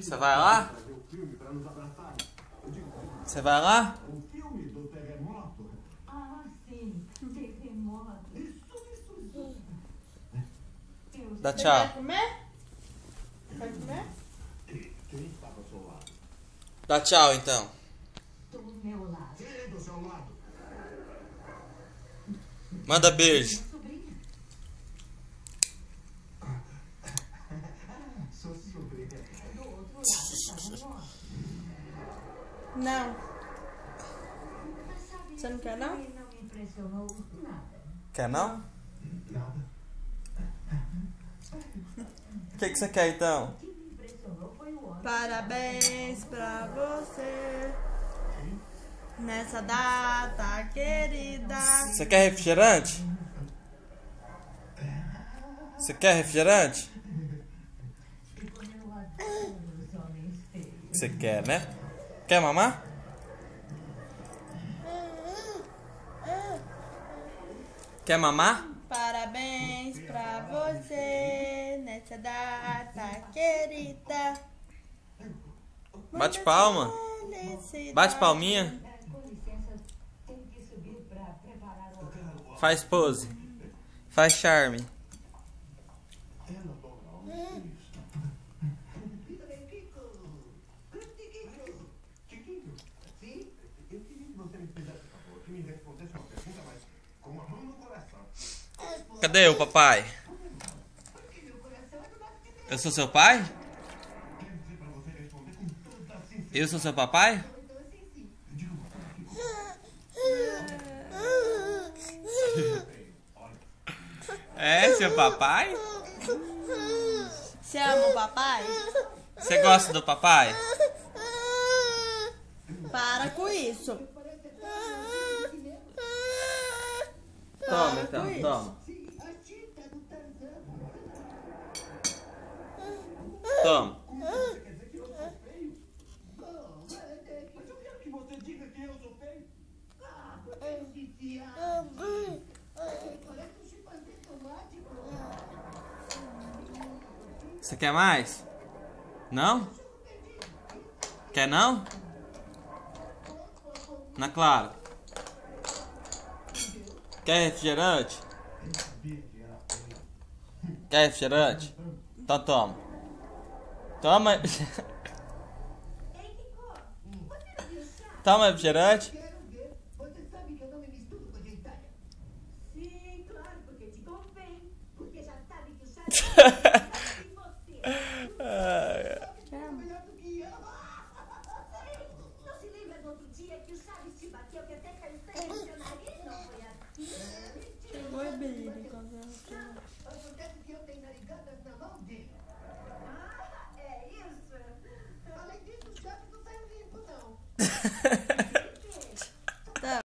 Você vai lá? Você vai lá? O filme do terremoto. Ah, sim. Terremoto. Dá Você tchau. vai comer? Vai comer? Quem estava ao seu lado? Dá tchau então. Do meu lado. Quem do seu lado? Manda beijo. Sobrinha. Sou sobrinha. Do outro lado estava morto. Não. Mas sabe, Você não quer, não? ele não me impressionou nada. Quer não? Nada. O que você quer então? O que me impressionou foi o homem. Parabéns pra você nessa data querida. Você quer refrigerante? Você quer refrigerante? E como eu adoro os homens feios. Você quer, né? Quer mamar? Quer mamar? Parabéns pra você nessa data querida. Bate palma. Felicidade. Bate palminha. Com licença, tenho que subir para preparar o... Faz pose. Faz charme. Ela adora homens. Chiquinho, sim? Eu queria que você me fizesse um favor, que me respondesse uma pergunta, mas com a mão no coração. Cadê o papai? Eu sou seu pai? Quero dizer pra você responder com toda a sinceridade. Eu sou seu papai? Diga uma coisa que É, seu papai? Você ama o papai? Você gosta do papai? Para com isso. Toma então, toma. Toma. você quer dizer que eu sou feio? Mas eu quero que você diga que eu sou feio. Você quer mais? Não? Quer não? Ana Clara. Quer refrigerante? Quer refrigerante? Então toma. Toma. Toma refrigerante. Você sabe que eu não me misturo com a gentalha? Sim, claro, porque te convém. Porque já sabe que o chá é de você. Melhor do que eu. Não se lembra do outro dia que o Chaves te bateu, que até caiu sangue no seu nariz? Não foi assim? Chegou o Billy quando eu